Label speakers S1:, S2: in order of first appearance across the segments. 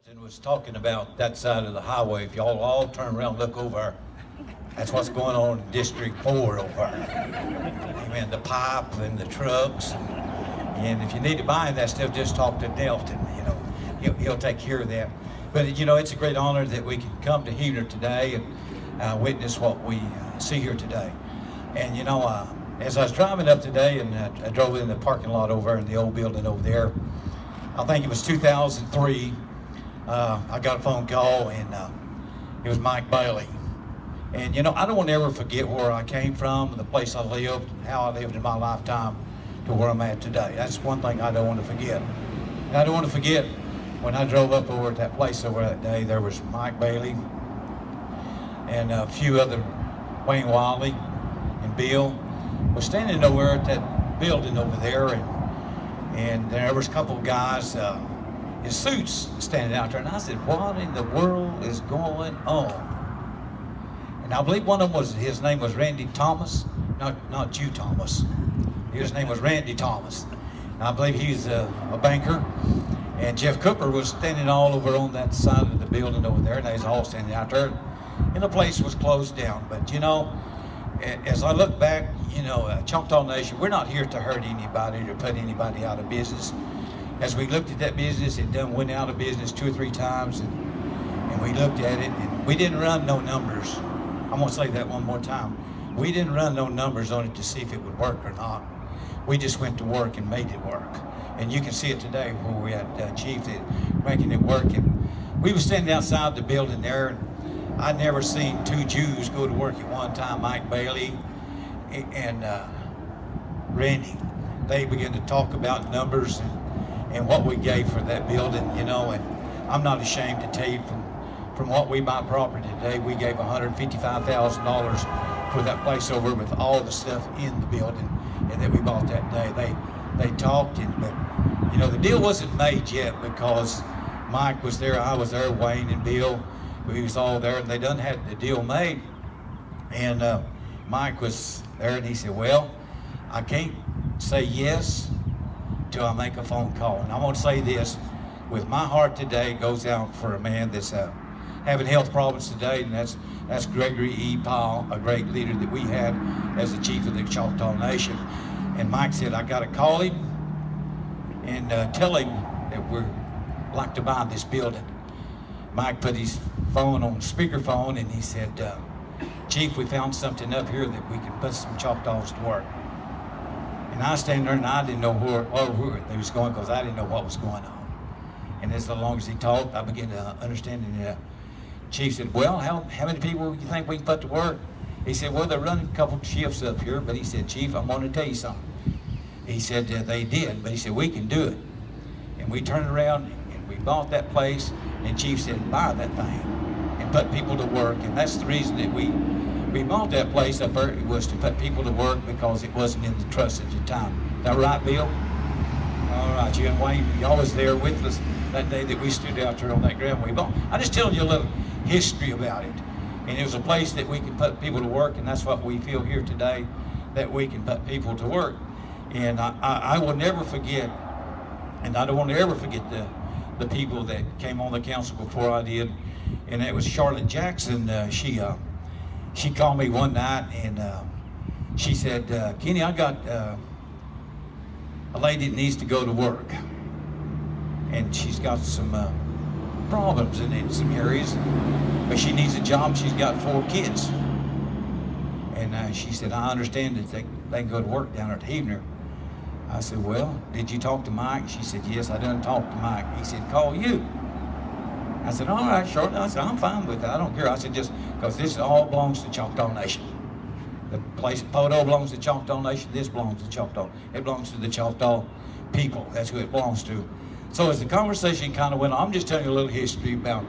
S1: Delton was talking about that side of the highway. If y'all all turn around and look over, that's what's going on in District 4 over there. Amen. The pipe and the trucks. And if you need to buy that stuff, just talk to Delton. You know, he'll take care of that. But, you know, it's a great honor that we can come to Heater today and witness what we see here today. And, you know, as I was driving up today, and I drove in the parking lot over in the old building over there, I think it was 2003, I got a phone call, and it was Mike Bailey. And, you know, I don't want to ever forget where I came from, the place I lived, how I lived in my lifetime to where I'm at today. That's one thing I don't want to forget. And I don't want to forget when I drove up over at that place over that day, there was Mike Bailey and a few other, Wayne Wiley and Bill, was standing over at that building over there, and there was a couple of guys in suits standing out there, and I said, what in the world is going on? And I believe one of them his name was Randy Thomas, not you, Thomas. His name was Randy Thomas. And I believe he's a banker. And Jeff Cooper was standing all over on that side of the building over there, and they was all standing out there. And the place was closed down. But, you know, as I look back, you know, Choctaw Nation, we're not here to hurt anybody or put anybody out of business. As we looked at that business, it done went out of business 2 or 3 times, and we looked at it, and we didn't run no numbers. I'm gonna say that one more time. We didn't run no numbers on it to see if it would work or not. We just went to work and made it work. And you can see it today where we had Chief making it work. And we were standing outside the building there, and I'd never seen 2 Jews go to work at one time, Mike Bailey and Randy. They began to talk about numbers and what we gave for that building, you know, and I'm not ashamed to tell you from what we buy property today, we gave $155,000 for that place over with all the stuff in the building and that we bought that day. They talked, but you know, the deal wasn't made yet because Mike was there, I was there, Wayne and Bill, we was all there, and they done had the deal made. And Mike was there, and he said, well, I can't say yes till I make a phone call. And I want to say this, with my heart today goes out for a man that's having health problems today, and that's Gregory E. Powell, a great leader that we had as the chief of the Choctaw Nation. And Mike said, I got to call him and tell him that we'd like to buy this building. Mike put his phone on speakerphone, and he said, Chief, we found something up here that we can put some Choctaws to work. And I stand there, and I didn't know where they was going because I didn't know what was going on. And as long as he talked, I began to understand. And Chief said, well, how many people do you think we can put to work? He said, well, they're running a couple shifts up here, but he said, Chief, I'm going to tell you something. He said, they did, but he said, we can do it. And we turned around, and we bought that place, and Chief said, buy that thing and put people to work. And that's the reason that we bought that place up there, was to put people to work because it wasn't in the trust at the time. Is that right, Bill? All right, you and Wayne, y'all was there with us that day that we stood out there on that ground we bought. I just telling you a little history about it. And it was a place that we can put people to work, and that's what we feel here today, that we can put people to work. And I will never forget, and I don't want to ever forget the people that came on the council before I did, and it was Charlotte Jackson. She called me one night, and she said, Kenny, I got a lady that needs to go to work, and she's got some problems in some areas, but she needs a job. She's got 4 kids. And she said, I understand that they can go to work down at Heavener. I said, well, did you talk to Mike? She said, yes, I done talked to Mike. He said, call you. I said, all right, Charlotte. I said, I'm fine with it. I don't care. I said, just because this all belongs to Choctaw Nation. The place at Poteau belongs to Choctaw Nation. This belongs to Choctaw. It belongs to the Choctaw people. That's who it belongs to. So as the conversation kind of went on, I'm just telling you a little history about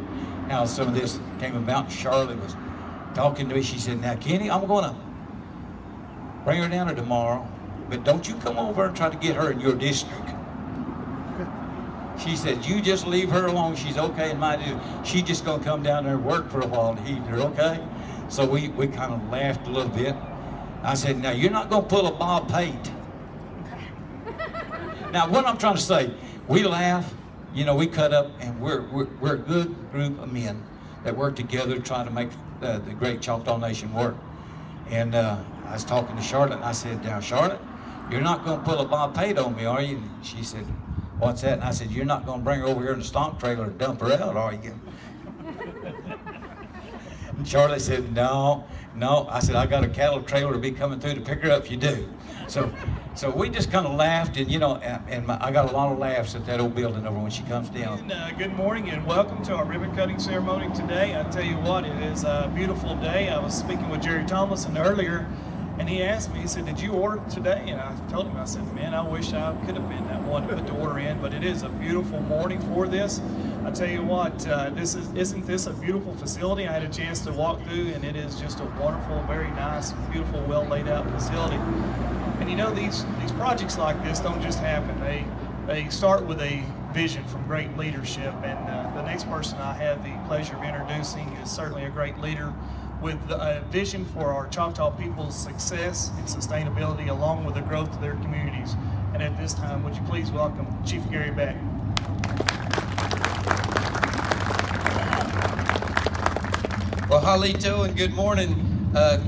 S1: how some of this came about. Charlotte was talking to me. She said, now, Kenny, I'm going to bring her down here tomorrow, but don't you come over and try to get her in your district. She said, you just leave her alone. She's okay in my district. She's just going to come down there and work for a while to heat her, okay? So we kind of laughed a little bit. I said, now, you're not going to pull a Bob Pate. Now, what I'm trying to say, we laugh, you know, we cut up, and we're a good group of men that work together trying to make the great Choctaw Nation work. And I was talking to Charlotte, and I said, now, Charlotte, you're not going to pull a Bob Pate on me, are you? And she said, what's that? And I said, you're not going to bring her over here in the stomp trailer and dump her out, are you? And Charlotte said, no. I said, I got a cattle trailer to be coming through to pick her up if you do. So we just kind of laughed, and you know, I got a lot of laughs at that old building over when she comes down.
S2: And, good morning and welcome to our ribbon cutting ceremony today. I tell you what, it is a beautiful day. I was speaking with Jerry Tomlinson earlier, and he asked me, he said, did you order today? And I told him, I said, man, I wish I could have been that one to put the order in, but it is a beautiful morning for this. I tell you what, isn't this a beautiful facility? I had a chance to walk through, and it is just a wonderful, very nice, beautiful, well laid out facility. And you know, these projects like this don't just happen. They start with a vision from great leadership, and the next person I have the pleasure of introducing is certainly a great leader with a vision for our Choctaw people's success and sustainability, along with the growth of their communities. And at this time, would you please welcome Chief Gary Beck.
S3: Well, halito and good morning.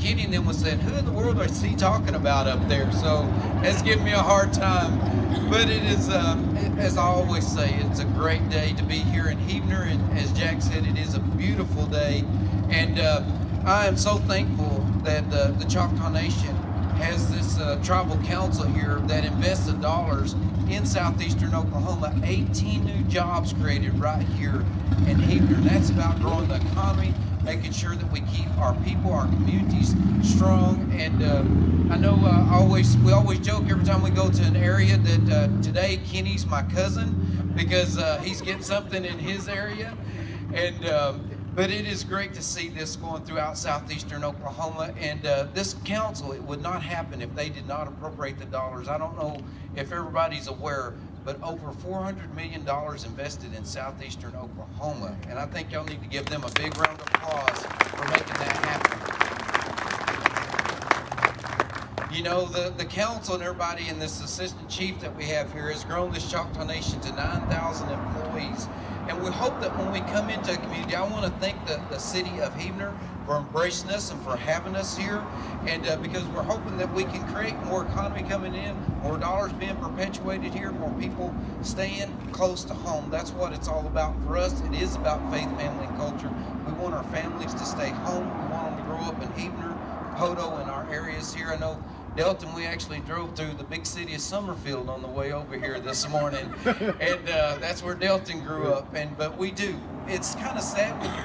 S3: Kenny and them was saying, who in the world is he talking about up there? So it's giving me a hard time. But it is, as I always say, it's a great day to be here in Heavener. And as Jack said, it is a beautiful day. And I am so thankful that the Choctaw Nation has this tribal council here that invests the dollars in southeastern Oklahoma. 18 new jobs created right here in Heavener. And that's about growing the economy, making sure that we keep our people, our communities strong. And I know we always joke every time we go to an area that today Kenny's my cousin because he's getting something in his area. And but it is great to see this going throughout southeastern Oklahoma. And this council, it would not happen if they did not appropriate the dollars. I don't know if everybody's aware, but over $400 million invested in southeastern Oklahoma. And I think y'all need to give them a big round of applause for making that happen. You know, the council and everybody and this assistant chief that we have here has grown this Choctaw Nation to 9,000 employees. And we hope that when we come into a community, I want to thank the city of Heavener for embracing us and for having us here. And because we're hoping that we can create more economy coming in, more dollars being perpetuated here, more people staying close to home. That's what it's all about for us. It is about faith, family, and culture. We want our families to stay home. We want them to grow up in Heavener, Poteau, and our areas here. I know Delton, we actually drove through the big city of Summerfield on the way over here this morning, and that's where Delton grew up. But we do. It's kind of sad when you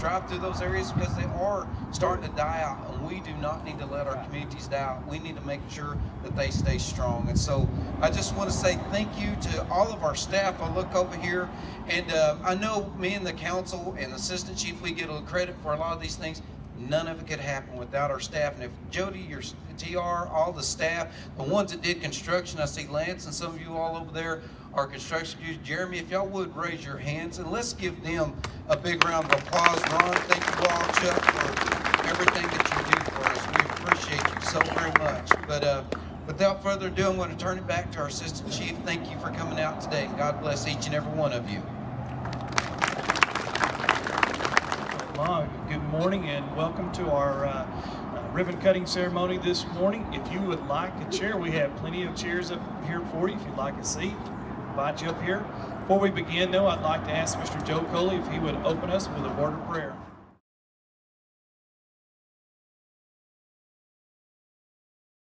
S3: drive through those areas because they are starting to die out, and we do not need to let our communities die out. We need to make sure that they stay strong. And so I just want to say thank you to all of our staff. I look over here, and I know me and the council and the assistant chief, we get a little credit for a lot of these things. None of it could happen without our staff. And if Jody, your TR, all the staff, the ones that did construction, I see Lance and some of you all over there are construction crews. Jeremy, if y'all would raise your hands and let's give them a big round of applause. Ron, thank you all, Chuck, for everything that you do for us. We appreciate you so very much. But without further ado, I'm going to turn it back to our assistant chief. Thank you for coming out today. God bless each and every one of you.
S2: Good morning and welcome to our ribbon cutting ceremony this morning. If you would like a chair, we have plenty of chairs up here for you. If you'd like a seat, invite you up here. Before we begin, though, I'd like to ask Mr. Joe Coley if he would open us with a word of prayer.